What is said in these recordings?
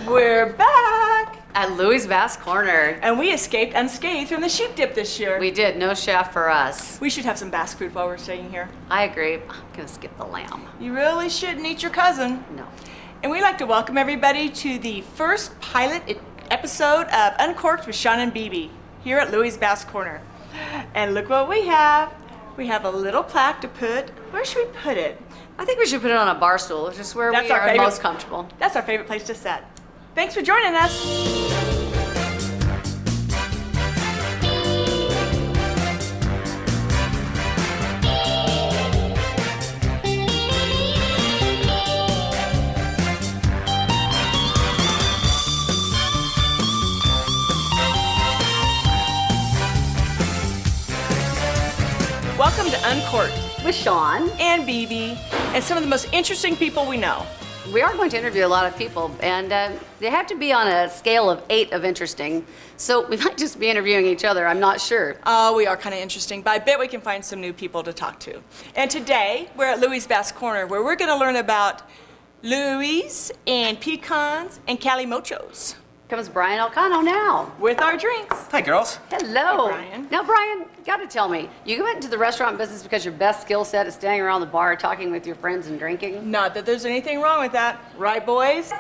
We're back! At Louis' Basque Corner. And we escaped unscathed from the sheep dip this year. We did, no chef for us. We should have some Basque food while we're staying here. I agree. I'm gonna skip the lamb. You really shouldn't eat your cousin. No. And we'd like to welcome everybody to the first pilot episode of Uncorked with Sean and BeBe here at Louis' Basque Corner. And look what we have. We have a little plaque to put. Where should we put it? I think we should put it on a bar stool, which is where we are most comfortable. That's our favorite place to sit. Thanks for joining us. Welcome to Uncorked With Sean and BeBe and some of the most interesting people we know. We are going to interview a lot of people, and they have to be on a scale of 8 of interesting. So we might just be interviewing each other, I'm not sure. We are kind of interesting, but I bet we can find some new people to talk to. And today, we're at Louis' Basque Corner, where we're going to learn about Louis and pecans and calimochos. Comes Brian Elcano now. With our drinks. Hi, girls. Hello. Hey, Brian. Now, Brian, you got to tell me, you went into the restaurant business because your best skill set is standing around the bar talking with your friends and drinking? Not that there's anything wrong with that. Right, boys?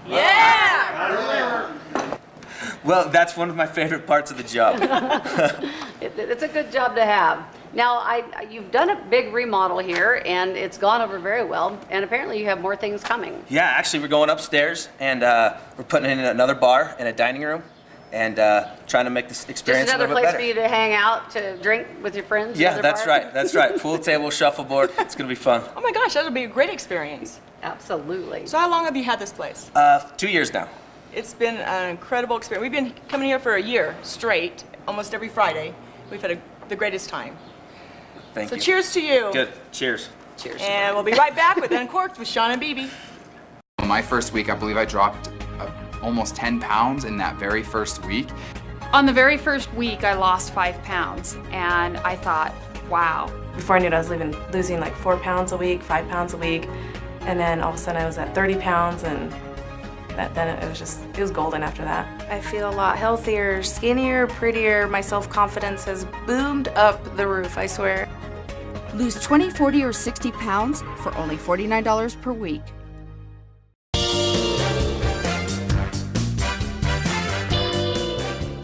Yeah! Well, that's one of my favorite parts of the job. It's a good job to have. Now, you've done a big remodel here, and it's gone over very well, and apparently you have more things coming. Yeah, actually, we're going upstairs, and we're putting in another bar and a dining room, and trying to make this experience Just a another little bit place better. for you to hang out, to drink with your friends? Yeah, that's right, that's right. Pool table, shuffleboard, it's gonna be fun. Oh my gosh, that'll be a great experience. Absolutely. So how long have you had this place? 2 years now. It's been an incredible experience. We've been coming here for a year straight, almost every Friday. We've had the greatest time. Thank So you. cheers to you. Good, cheers. Cheers. And we'll be right back with Uncorked with Sean and BeBe. My first week, I believe I dropped almost 10 pounds in that very first week. On the very first week, I lost 5 pounds, and I thought, wow. Before I knew it, I was losing like 4 pounds a week, 5 pounds a week, and then all of a sudden I was at 30 pounds, and then it was golden after that. I feel a lot healthier, skinnier, prettier. My self-confidence has boomed up the roof, I swear. Lose 20, 40, or 60 pounds for only $49 per week.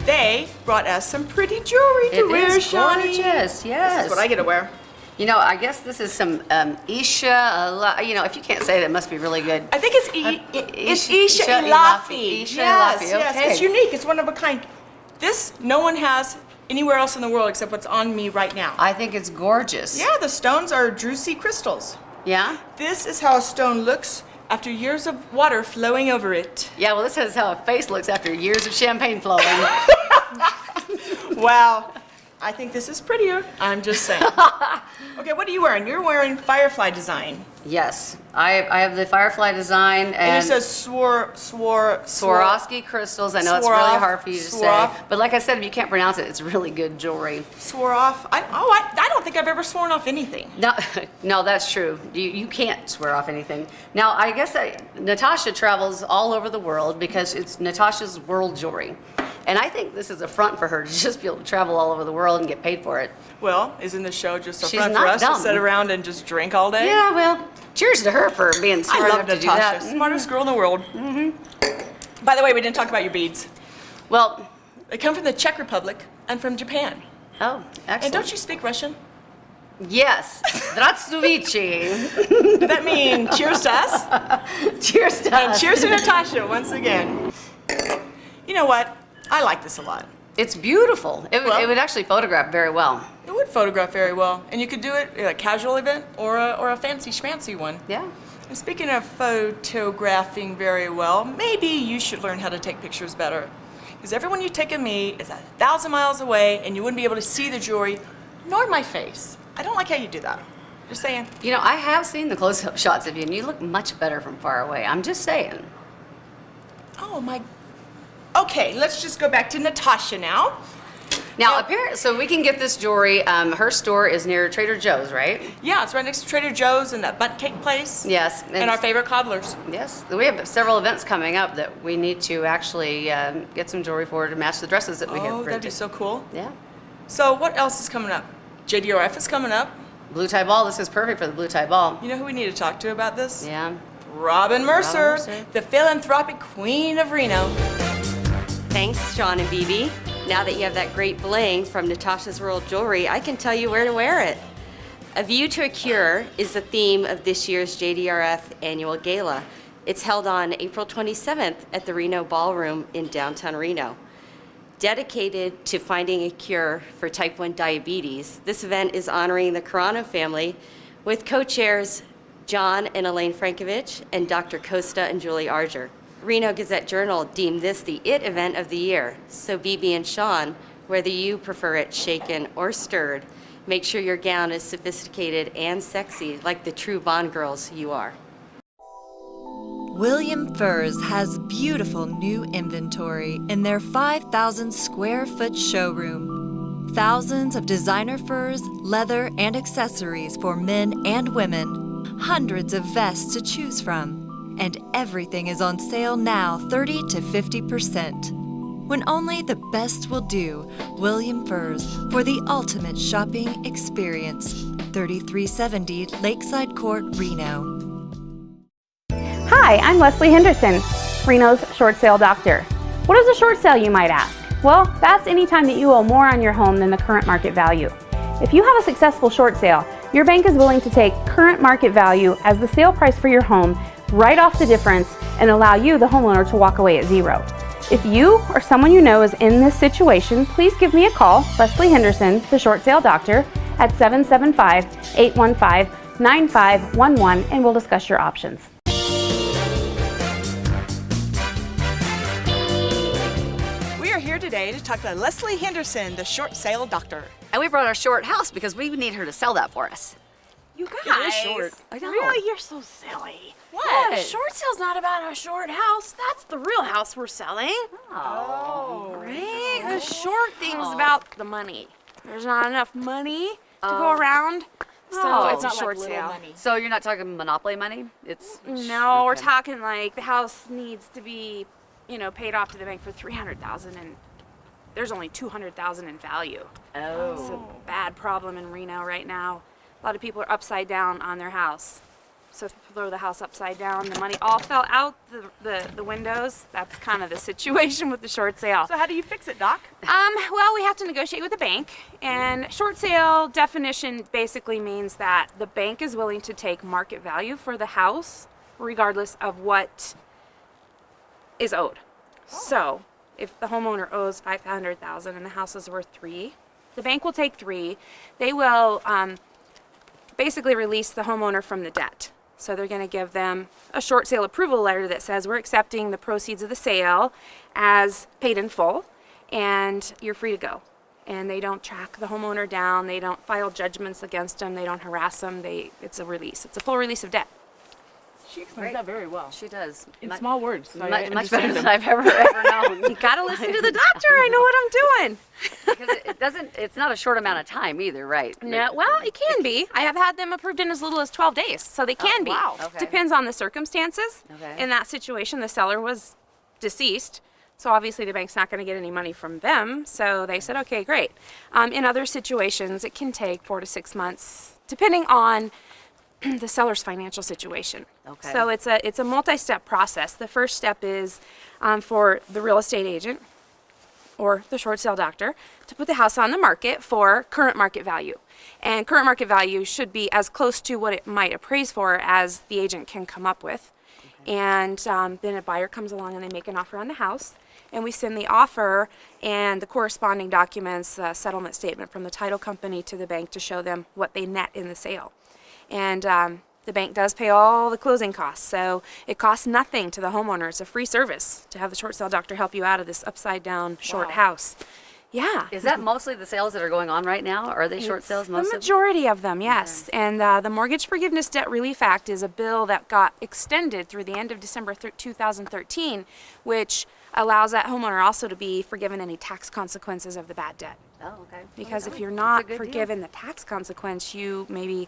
They brought us some pretty jewelry to wear, It is Shawnee. gorgeous, yes. This is what I get to wear. You know, I guess this is some Isha, if you can't say it, it must be really good. I think it's Isha Isha Ilafi. Isha Yes, Ilafi, yes, okay. it's unique. It's one of a kind. This no one has anywhere else in the world except what's on me right now. I think it's gorgeous. Yeah, the stones are druzy crystals. Yeah? This is how a stone looks after years of water flowing over it. Yeah, well, this is how a face looks after years of champagne flowing. Wow. I think this is prettier. I'm just saying. Okay, what are you wearing? You're wearing Firefly design. Yes, I have the Firefly design And it says Swarovski crystals. I know it's really hard for you to say, but like I said, if you can't pronounce it, it's really good jewelry. Swore off. I don't think I've ever sworn off anything. No, that's true. You can't swear off anything. Now, I guess Natasha travels all over the world because it's Natasha's world jewelry. And I think this is a front for her to just be able to travel all over the world and get paid for it. Well, isn't the show just a She's front for not us to dumb. sit around and just drink all day? Yeah, well, cheers to her for being smart I love enough to do that. Natasha, smartest girl in the world. Mm-hmm. By the way, we didn't talk about your beads. Well, They come from the Czech Republic and from Japan. oh, excellent. And don't you speak Russian? Yes. Zdravstvuichi. Did that mean cheers to us? Cheers to And us. cheers to Natasha once again. You know what? I like this a lot. It's beautiful. It Well- would actually photograph very well. It would photograph very well. And you could do it at a casual event or a fancy schmancy one. Yeah. And speaking of photographing very well, maybe you should learn how to take pictures better. Because everyone you take of me is 1,000 miles away and you wouldn't be able to see the jewelry nor my face. I don't like how you do that. Just saying. You know, I have seen the close-up shots of you, and you look much better from far away. I'm just saying. Oh my. Okay, let's just go back to Natasha now. Now, apparently, so we can get this jewelry. Her store is near Trader Joe's, right? Yeah, it's right next to Trader Joe's and that bunt cake place. Yes. And our favorite cobblers. Yes. We have several events coming up that we need to actually get some jewelry for to match the dresses that we have Oh, printed. that'd be so cool. Yeah. So what else is coming up? JDRF is coming up. Blue tie ball. This is perfect for the blue tie ball. You know who we need to talk to about this? Yeah. Robin Mercer, Mercer. the philanthropic queen of Reno. Thanks, Sean and BeBe. Now that you have that great bling from Natasha's World Jewelry, I can tell you where to wear it. A View to a Cure is the theme of this year's JDRF annual gala. It's held on April 27th at the Reno Ballroom in downtown Reno. Dedicated to finding a cure for type 1 diabetes, this event is honoring the Carano family with co-chairs John and Elaine Frankovich and Dr. Costa and Julie Arger. Reno Gazette-Journal deemed this the IT event of the year. So BeBe and Sean, whether you prefer it shaken or stirred, make sure your gown is sophisticated and sexy like the true Bond girls you are. William Furs has beautiful new inventory in their 5,000 square foot showroom. Thousands of designer furs, leather, and accessories for men and women. Hundreds of vests to choose from. And everything is on sale now 30 to 50%. When only the best will do, William Furs for the ultimate shopping experience. 3370 Lakeside Court, Reno. Hi, I'm Leslie Henderson, Reno's short sale doctor. What is a short sale, you might ask? Well, that's any time that you owe more on your home than the current market value. If you have a successful short sale, your bank is willing to take current market value as the sale price for your home, write off the difference, and allow you, the homeowner, to walk away at zero. If you or someone you know is in this situation, please give me a call, Leslie Henderson, the short sale doctor, at 775-815-9511, and we'll discuss your options. We are here today to talk to Leslie Henderson, the short sale doctor. And we brought our short house because we need her to sell that for us. You guys, It is short. I know. really, you're so silly. What? A short sale's not about a short house. That's the real house we're selling. Oh. Right? The short thing's about the money. There's not enough money to go around. So it's a short sale. So you're not talking monopoly money? It's No, we're okay. talking like the house needs to be, paid off to the bank for $300,000 and there's only $200,000 in value. It's a bad problem in Reno right now. A lot of people are upside down on their house. So if you throw the house upside down, the money all fell out the windows. That's kind of the situation with the short sale. So how do you fix it, Doc? Well, we have to negotiate with the bank. And short sale definition basically means that the bank is willing to take market value for the house, regardless of what is owed. So if the homeowner owes $500,000 and the house is worth $3, the bank will take $3. They will basically release the homeowner from the debt. So they're going to give them a short sale approval letter that says we're accepting the proceeds of the sale as paid in full and you're free to go. And they don't track the homeowner down, they don't file judgments against them, they don't harass them, it's a release. It's a full release of debt. She explains that very well. She does. In small words. So I Much better understand than them. I've ever known. You gotta listen to the doctor, I know what I'm doing. Because it's not a short amount of time either, right? No, well, it can be. I have had them approved in as little as 12 days, so they can be. wow. Okay. Depends on the circumstances. Okay. In that situation, the seller was deceased, so obviously the bank's not going to get any money from them, so they said, okay, great. In other situations, it can take 4 to 6 months, depending on the seller's financial situation. Okay. So it's a multi-step process. The first step is for the real estate agent or the short sale doctor to put the house on the market for current market value. And current market value should be as close to what it might appraise for as the agent can come up with. Okay. And then a buyer comes along and they make an offer on the house. And we send the offer and the corresponding documents, settlement statement from the title company to the bank to show them what they net in the sale. And the bank does pay all the closing costs, so it costs nothing to the homeowner. It's a free service to have the short sale doctor help you out of this upside down short house. Yeah. Is that mostly the sales that are going on right now? Are they short sales most The of them? majority of them, yes. And the Mortgage Forgiveness Debt Relief Act is a bill that got extended through the end of December 2013, which allows that homeowner also to be forgiven any tax consequences of the bad debt. Oh, okay. Because if you're That's not a good deal. forgiven the tax consequence, you maybe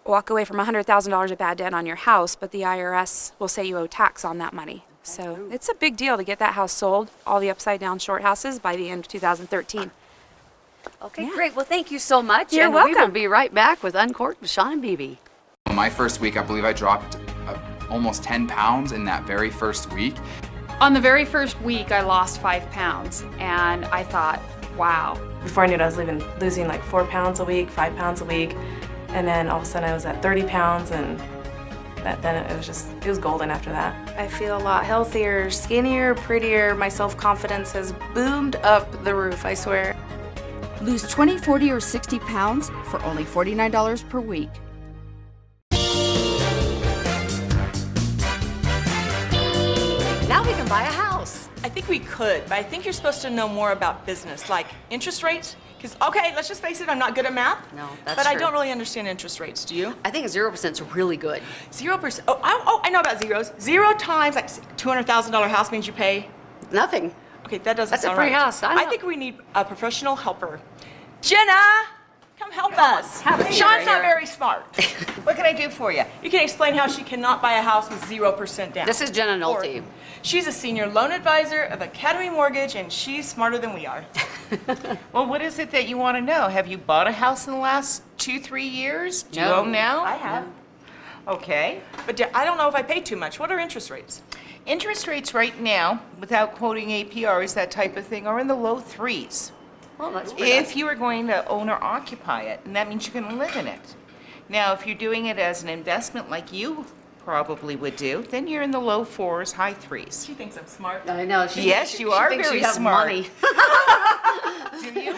walk away from $100,000 of bad debt on your house, but the IRS will say you owe tax on that money. So it's a big deal to get that house sold, all the upside down short houses, by the end of 2013. Okay, Yeah. great. Well, thank you so much. You're and we will welcome. be right back with Uncorked with Sean and BeBe. My first week, I believe I dropped almost 10 pounds in that very first week. On the very first week, I lost 5 pounds, and I thought, wow. Before I knew it, I was losing like 4 pounds a week, 5 pounds a week, and then all of a sudden I was at 30 pounds, and then it was golden after that. I feel a lot healthier, skinnier, prettier. My self-confidence has boomed up the roof, I swear. Lose 20, 40, or 60 pounds for only $49 per week. Now we can buy a house. I think we could, but I think you're supposed to know more about business, like interest rates. Because, okay, let's just face it, I'm not good at math. No, that's But I true. don't really understand interest rates, do you? I think 0% is really good. 0%. Oh, I know about zeros. 0 times like $200,000 house means you pay. Nothing. Okay, that doesn't That's a sound free right. house. I know. think we need a professional helper. Gina, come help us. have a seat Sean's right not here. very smart. What can I do for you? You can explain how she cannot buy a house with 0% down. This is Gina Nolte. Or, she's a senior loan advisor of Academy Mortgage, and she's smarter than we are. Well, what is it that you want to know? Have you bought a house in the last 2-3 years? Do you No. own now? I have. Okay. But I don't know if I pay too much. What are interest rates? Interest rates right now, without quoting APRs, that type of thing, are in the low 3s. Well, that's pretty If you are going to own or occupy it, and that means you can live in it. Now, if you're doing it as an investment like you probably would do, then you're in the low 4s, high 3s. She thinks I'm smart. I know. Yes, you are she thinks very you have smart. Money. Do you?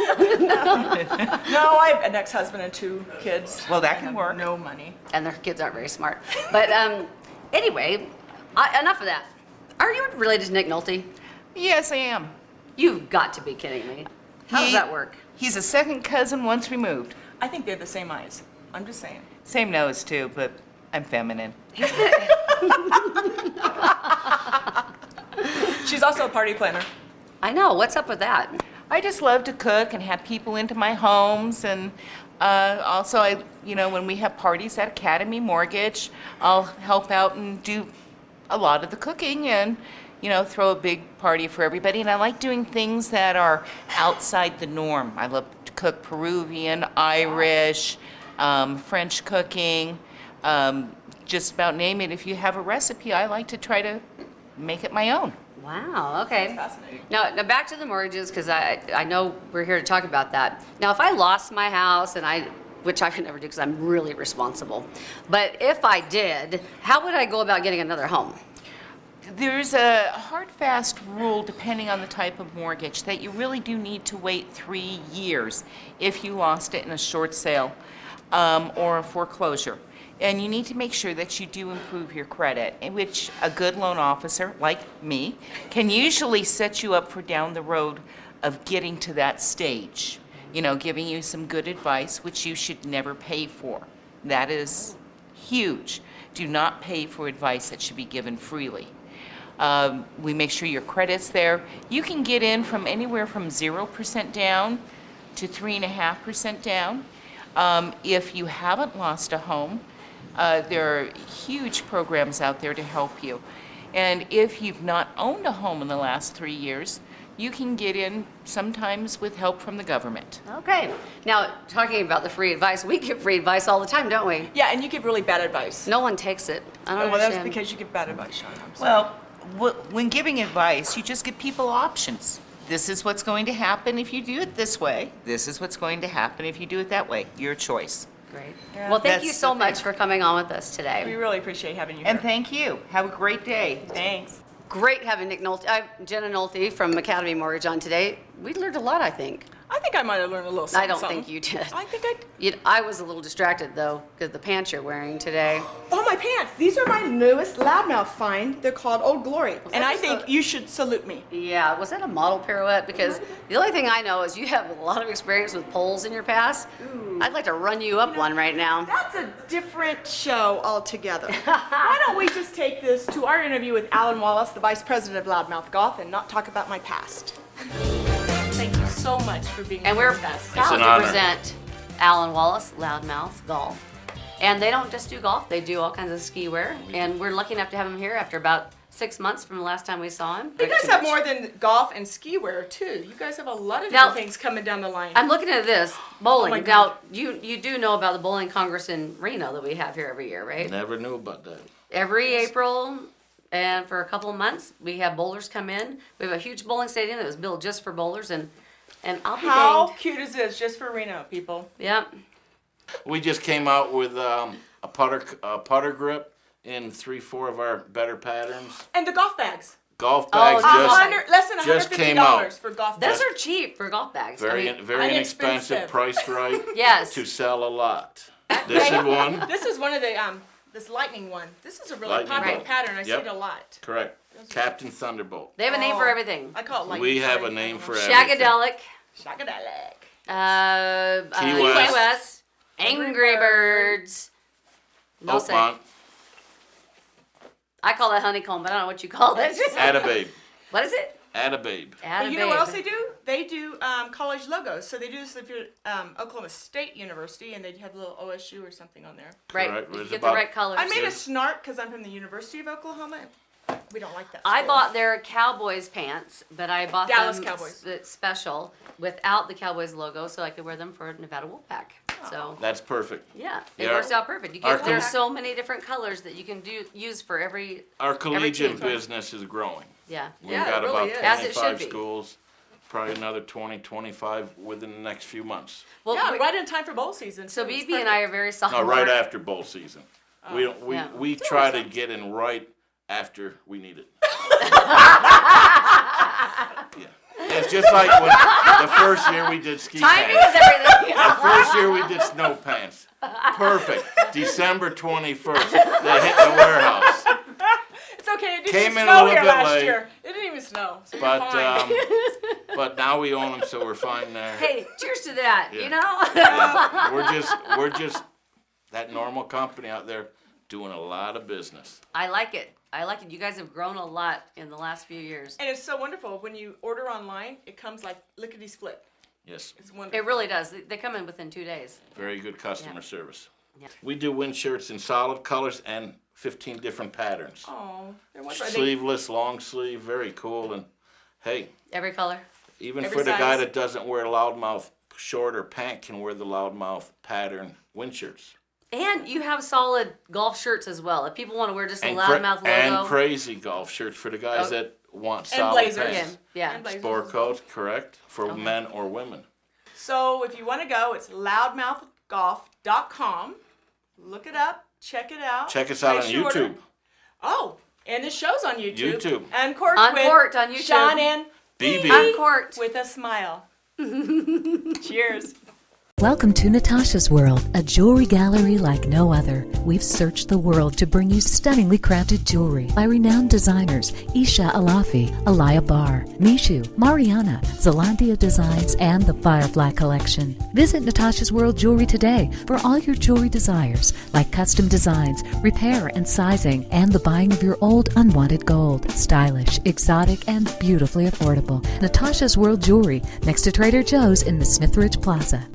No, I have an ex-husband and 2 kids. Well, that I can have work. No money. And their kids aren't very smart. But anyway, enough of that. Are you related to Nick Nolte? Yes, I am. You've got to be kidding me. How does He- that work? He's a second cousin once removed. I think they're the same eyes. I'm just saying. Same nose, too, but I'm feminine. She's also a party planner. I know. What's up with that? I just love to cook and have people into my homes, and also when we have parties at Academy Mortgage, I'll help out and do a lot of the cooking and throw a big party for everybody. And I like doing things that are outside the norm. I love to cook Peruvian, Irish, French cooking, just about name it. If you have a recipe, I like to try to make it my own. Wow, okay. Fascinating. Now back to the mortgages, because I know we're here to talk about that. Now, if I lost my house, which I could never do because I'm really responsible, but if I did, how would I go about getting another home? There's a hard, fast rule, depending on the type of mortgage, that you really do need to wait 3 years if you lost it in a short sale or a foreclosure. And you need to make sure that you do improve your credit, in which a good loan officer, like me, can usually set you up for down the road of getting to that stage. Giving you some good advice, which you should never pay for. That is huge. Do not pay for advice that should be given freely. We make sure your credit's there. You can get in from anywhere from 0% down to 3.5% down. If you haven't lost a home, there are huge programs out there to help you. And if you've not owned a home in the last 3 years, you can get in sometimes with help from the government. Okay. Now, talking about the free advice, we give free advice all the time, don't we? Yeah, and you give really bad advice. No one takes it. I don't Well, that's understand. because you give bad advice, Sean. I'm sorry. Well, when giving advice, you just give people options. This is what's going to happen if you do it this way. This is what's going to happen if you do it that way. Your choice. Great. Yeah. Well, thank you That's so the much thing. for coming on with us We today. really appreciate having you And here. thank you. Have a great day. Thanks. Great having Nick Nolte, Gina Nolte from Academy Mortgage on today. We learned a lot, I think. I think I might have learned a little I something. don't think you did. I think I... I was a little distracted, though, because the pants you're wearing today. Oh, my pants. These are my newest loudmouth find. They're called Old Glory. And I think you should salute me. Yeah, was that a model pirouette? Because the only thing I know is you have a lot of experience with poles in your past. I'd like to run you up one right now. That's a different show altogether. Why don't we just take this to our interview with Alan Wallace, the Vice President of Loudmouth Golf, and not talk about my past? Thank you so much for being And here we're with us. proud an to honor. present Alan Wallace, Loudmouth Golf. And they don't just do golf, they do all kinds of ski wear. And we're lucky enough to have him here after about 6 months from the last time we saw him. You guys have more than golf and ski wear too. You guys have a lot of different things coming down the line. I'm looking at this, bowling. Oh my Now, God. you do know about the Bowling Congress in Reno that we have here every year, right? Never knew about that. Every April, and for a couple of months, we have bowlers come in. We have a huge bowling stadium that was built just for bowlers, and I'll be How danged. cute is this just for Reno, people? Yep. We just came out with a putter grip in 3-4 of our better patterns. And the golf bags. Golf bags Less than just $150 came out. for golf bags. Those are cheap for golf bags. Very I mean, very inexpensive, priced right. Yes. To sell a lot. This is one. This is one of the this lightning one. This is a really Lightning popular bolt. pattern. I see Yep. it a lot. Correct. Captain Thunderbolt. They have a name for everything. I call it lightning. We have strike. a name for everything. Shagadelic. Shagadelic. Key West. West. Angry Birds. No say. Oakmont. I call that honeycomb, but I don't know what you call it. Attababe. What is it? Attababe. But you know what else they do? They do college logos. So they do this if you're Oklahoma State University, and they have a little OSU or something on there. Right. Correct. You It's get the about- right colors. I made a snark because I'm from the University of Oklahoma. We don't like that. I school. bought their Cowboys pants, but I bought Dallas them Cowboys. special without the Cowboys logo, so I could wear them for Nevada Wolfpack. So That's perfect. yeah, it Yeah. works out perfect. You Our get there's com- so many different colors that you can use for every. Our collegiate team. business is growing. Yeah. We've Yeah, got it really about is. As it should 25 be. schools, probably another 20, 25 within the next few months. Well, Yeah, we- right in time for bowl season. so too. It's BeBe and I are perfect. very solid. No, right after bowl season. We don't. We Yeah. we try to get in right after we need it. Yeah. It's just like when the first year we did ski Timing pants. is everything. The first year we did snow pants. Perfect. December 21st, they hit the warehouse. It's okay. It didn't Came even in a snow little here bit last late. year. It didn't even snow. So But you're fine. but now we own them, so we're fine there. Hey, cheers to that. Yeah. You know. Yeah. We're just that normal company out there doing a lot of business. I like it. I like it. You guys have grown a lot in the last few years. And it's so wonderful. When you order online, it comes like lickety-split. Yes. It's wonderful. It really does. They come in within 2 days. Very good customer service. Yeah. We do wind shirts in solid colors and 15 different patterns. Oh, they're wonderful. Sleeveless, long sleeve, very cool. And hey, Every color. even Every for the guy size. that doesn't wear loudmouth short or pant can wear the loudmouth pattern wind shirts. And you have solid golf shirts as well. If people want to wear just a And, loudmouth logo. and crazy golf shirts for the guys Oh. that want And solid blazers. pants. Yeah. And blazers Sport as well. coats, correct, for men or women. So if you want to go, it's loudmouthgolf.com. Look it up. Check it out. Check us out on Place your order. YouTube. Oh, and this show's on YouTube. YouTube. Uncorked Uncorked with on YouTube. Sean and BeBe. Uncorked. with a smile. Cheers. Welcome to Natasha's World, a jewelry gallery like no other. We've searched the world to bring you stunningly crafted jewelry by renowned designers Isha Alafi, Alaya Bar, Mishu, Mariana, Zelandia Designs, and the Firefly Collection. Visit Natasha's World Jewelry today for all your jewelry desires, like custom designs, repair and sizing, and the buying of your old unwanted gold. Stylish, exotic, and beautifully affordable. Natasha's World Jewelry, next to Trader Joe's in the Smithridge Plaza.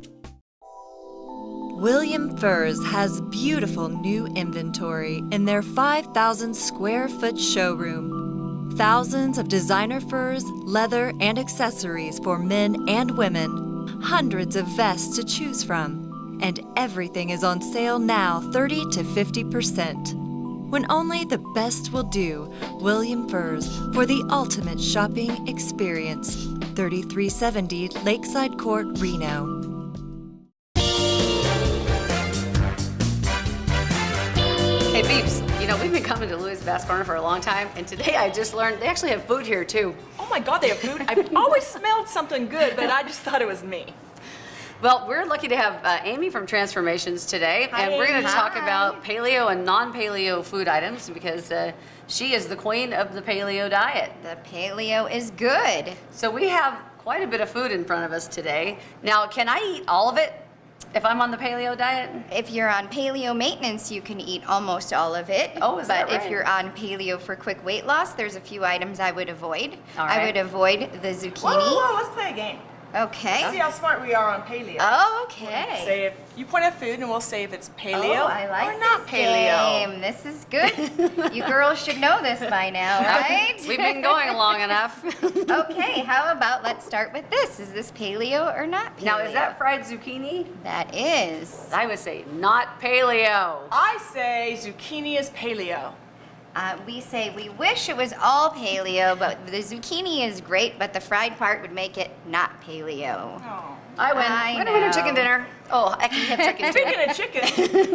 William Furs has beautiful new inventory in their 5,000 square foot showroom. Thousands of designer furs, leather, and accessories for men and women. Hundreds of vests to choose from. And everything is on sale now 30 to 50%. When only the best will do, William Furs for the ultimate shopping experience. 3370 Lakeside Court, Reno. Hey, Beeps, you know, we've been coming to Louis Basque Corner for a long time, and today I just learned they actually have food here, too. Oh my God, they have food. I've always smelled something good, but I just thought it was me. Well, we're lucky to have Amy from Transformations today, Hi, and we're going Amy. to talk Hi. about paleo and non-paleo food items because she is the queen of the paleo diet. The paleo is good. So we have quite a bit of food in front of us today. Now, can I eat all of it if I'm on the paleo diet? If you're on paleo maintenance, you can eat almost all of it. Oh, is that But if right? you're on paleo for quick weight loss, there's a few items I would avoid. All I right. would avoid the zucchini. Whoa, let's play a game. Okay. See how smart we are on paleo. Okay. Say if you point at food and we'll say if it's paleo Oh, I like or not this paleo. game. This is good. You girls should know this by now, right? We've been going long enough. Okay, how about let's start with this. Is this paleo or not paleo? Now, is that fried zucchini? That is. I would say not paleo. I say zucchini is paleo. We say we wish it was all paleo, but the zucchini is great, but the fried part would make it not paleo. Oh. I win. Winner, chicken dinner. Oh, I can have chicken too. Speaking of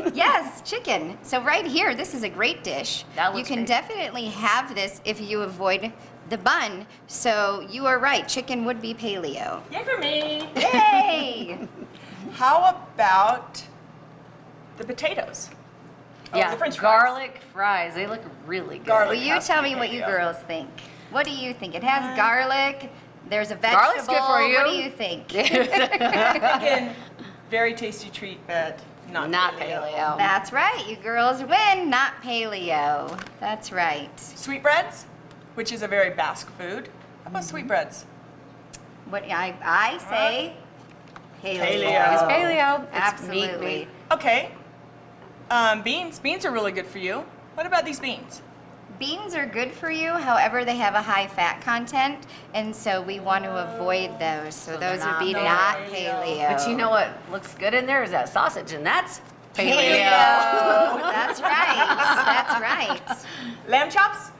chicken, Yes, chicken. So right here, this is a great dish. That You looks can great. definitely have this if you avoid the bun. So you are right, chicken would be paleo. yay for me. Yay! How about the potatoes? Yeah, the French fries. garlic fries. They look really good. Garlic. Well, you has to tell be me what you paleo. girls think. What do you think? It has garlic. There's a vegetable. Garlic's good for you. What do you think? I'm thinking very tasty treat, but not paleo. That's right. You girls win. Not paleo. That's right. Sweetbreads, which is a very Basque food. How about sweetbreads? What I say paleo. Paleo. It's paleo. It's Absolutely. meat. Okay. Beans. Beans are really good for you. What about these beans? Beans are good for you, however, they have a high fat content, and so we want to avoid those. So those would be not paleo. But you know what looks good in there is that sausage, and that's paleo. Paleo. That's right. That's right. Lamb chops?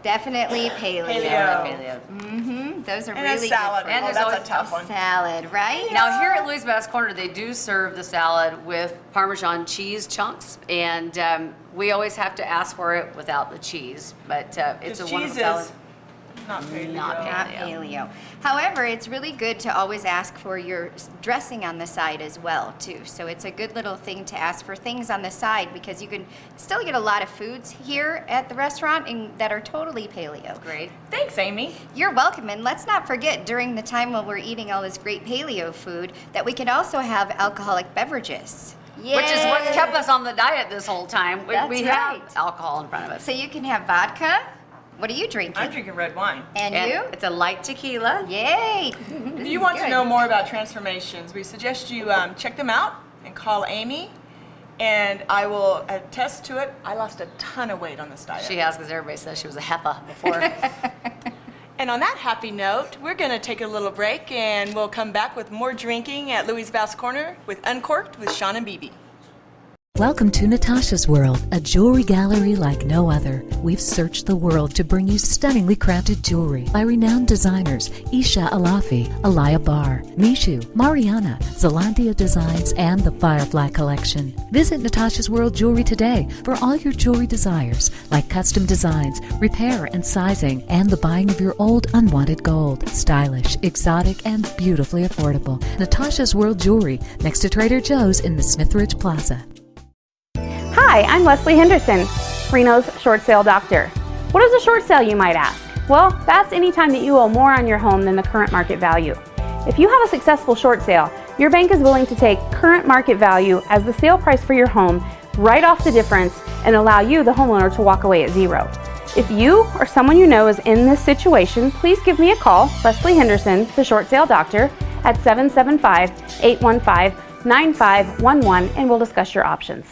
Definitely paleo. Paleo. Mm-hmm. Those are And really a salad. good. And Oh, there's that's always a tough one. Salad, right? Now here at Louis Basque Corner, they do serve the salad with Parmesan cheese chunks, and we always have to ask for it without the cheese. But it's a Because wonderful cheese salad. is not paleo. Not paleo. However, it's really good to always ask for your dressing on the side as well, too. So it's a good little thing to ask for things on the side because you can still get a lot of foods here at the restaurant that are totally paleo. Great. Thanks, Amy. You're welcome, and let's not forget during the time while we're eating all this great paleo food that we can also have alcoholic beverages. Which is what's Yay! kept us on the diet this whole time. That's we right. have alcohol in front of us. So you can have vodka. What are you drinking? I'm drinking red wine. And And you? it's a light tequila. Yay! If you want to know more about transformations, we suggest you check them out and call Amy, and I will attest to it. I lost a ton of weight on this diet. She has, because everybody says she was a heifer before. And on that happy note, we're going to take a little break, and we'll come back with more drinking at Louis Basque Corner with Uncorked with Sean and BeBe. Welcome to Natasha's World, a jewelry gallery like no other. We've searched the world to bring you stunningly crafted jewelry by renowned designers Isha Alafi, Alaya Bar, Mishu, Mariana, Zelandia Designs, and the Firefly Collection. Visit Natasha's World Jewelry today for all your jewelry desires, like custom designs, repair and sizing, and the buying of your old unwanted gold. Stylish, exotic, and beautifully affordable. Natasha's World Jewelry, next to Trader Joe's in the Smithridge Plaza. Hi, I'm Leslie Henderson, Reno's short sale doctor. What is a short sale, you might ask? Well, that's any time that you owe more on your home than the current market value. If you have a successful short sale, your bank is willing to take current market value as the sale price for your home, write off the difference, and allow you, the homeowner, to walk away at zero. If you or someone you know is in this situation, please give me a call, Leslie Henderson, the short sale doctor, at 775-815-9511, and we'll discuss your options.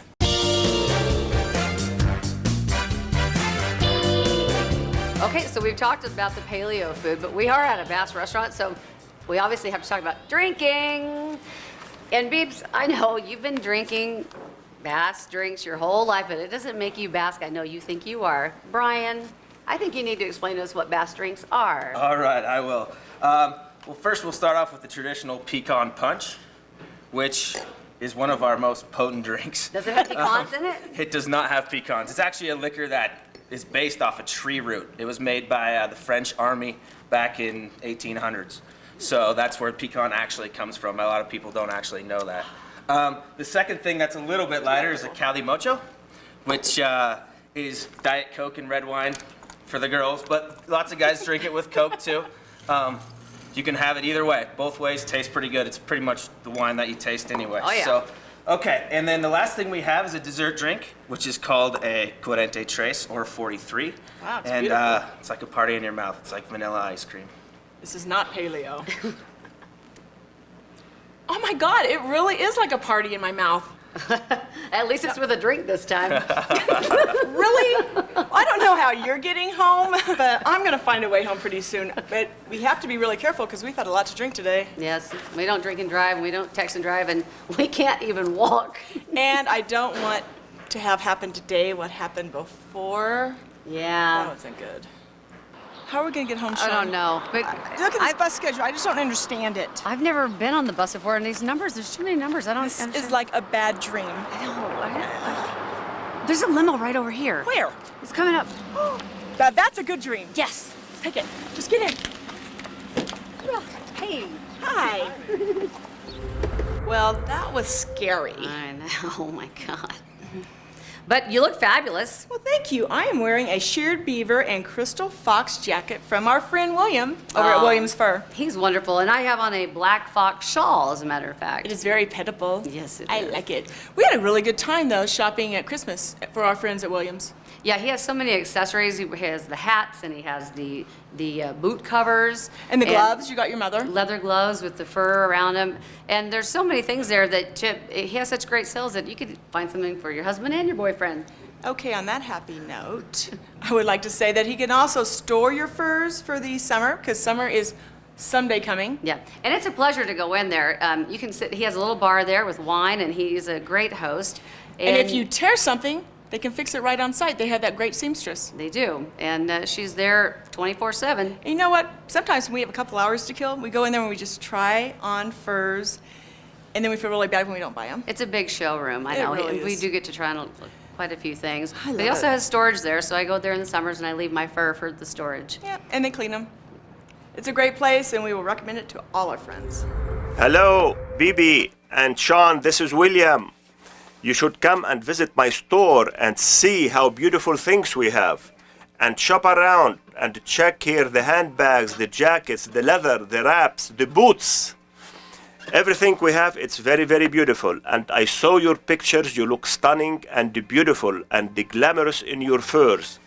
Okay, so we've talked about the paleo food, but we are at a Basque restaurant, so we obviously have to talk about drinking. And Beebs, I know you've been drinking Basque drinks your whole life, but it doesn't make you Basque. I know you think you are. Brian, I think you need to explain to us what Basque drinks are. All right, I will. Well, first we'll start off with the traditional pecan punch, which is one of our most potent drinks. Does it have pecans in it? It does not have pecans. It's actually a liquor that is based off a tree root. It was made by the French army back in 1800s. So that's where pecan actually comes from. A lot of people don't actually know that. The second thing that's a little bit lighter is a calimocho, which is Diet Coke and red wine for the girls, but lots of guys drink it with Coke too. You can have it either way. Both ways taste pretty good. It's pretty much the wine that you taste anyway. Oh, yeah. So, okay, and then the last thing we have is a dessert drink, which is called a 43 or 43. Wow, it's and beautiful. it's like a party in your mouth. It's like vanilla ice cream. This is not paleo. Oh my God, it really is like a party in my mouth. At least it's with a drink this time. Really? I don't know how you're getting home, but I'm gonna find a way home pretty soon. But we have to be really careful because we've had a lot to drink today. Yes, we don't drink and drive, and we don't text and drive, and we can't even walk. And I don't want to have happen today what happened before. Yeah. That wasn't good. How are we gonna get home, Sean? I don't know, but Look at this bus schedule. I just don't understand it. I've never been on the bus before, and these numbers, there's too many numbers. I don't This understand. is like a bad dream. There's a limo right over here. Where? It's coming up. That's a good dream. Yes. Take it. Just get in. Hey. Hi. Well, that was scary. I know. Oh my God. But you look fabulous. Well, thank you. I am wearing a sheared beaver and crystal fox jacket from our friend William over at Williams Fur. He's wonderful, and I have on a black fox shawl, as a matter of fact. It is very pitiful. Yes, it I is. like it. We had a really good time, though, shopping at Christmas for our friends at Williams. Yeah, he has so many accessories. He has the hats, and he has the boot covers. And the gloves. You got your mother. Leather gloves with the fur around him. And there's so many things there that he has such great sales that you could find something for your husband and your boyfriend. Okay, on that happy note, I would like to say that he can also store your furs for the summer, because summer is someday coming. Yeah, and it's a pleasure to go in there. You can sit, he has a little bar there with wine, and he's a great host. And if you tear something, they can fix it right on site. They have that great seamstress. They do, and she's there 24/7. And you know what? Sometimes when we have a couple hours to kill, we go in there and we just try on furs, and then we feel really bad when we don't buy them. It's a big showroom, I It know. really We is. do get to try on quite a few things. I But he love also it. has storage there, so I go there in the summers and I leave my fur for the storage. Yeah, and they clean them. It's a great place, and we will recommend it to all our friends. Hello, BeBe and Sean, this is William. You should come and visit my store and see how beautiful things we have. And shop around and check here the handbags, the jackets, the leather, the wraps, the boots. Everything we have, it's very, very beautiful. And I saw your pictures, you look stunning and beautiful and glamorous in your furs.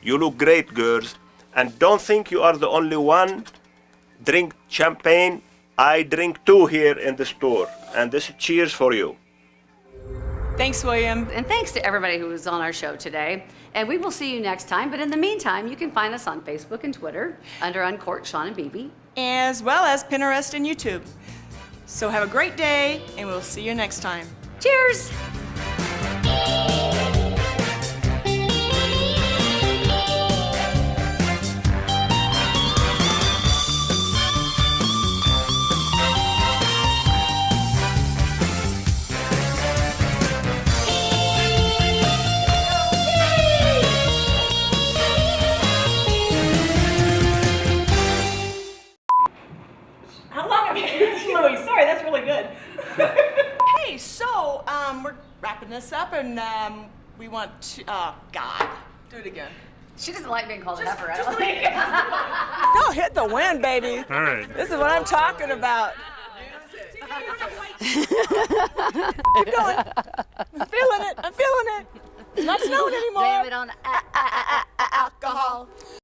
You look great, girls. And don't think you are the only one. Drink champagne. I drink too here in the store. And this is cheers for you. Thanks, William. And thanks to everybody who was on our show today. And we will see you next time. But in the meantime, you can find us on Facebook and Twitter under Uncorked, Sean and BeBe. As well as Pinterest and YouTube. So have a great day, and we'll see you next time. Cheers! How long have you Louis, sorry, that's really good. Hey, so, we're wrapping this up, and, we want to, oh, God. Do it again. She doesn't like being called a heifer, I don't think. Don't hit the wind, baby. All right. This is what I'm talking about. Keep going. I'm feeling it. I'm feeling it. It's not snowing anymore. Blame it on alcohol.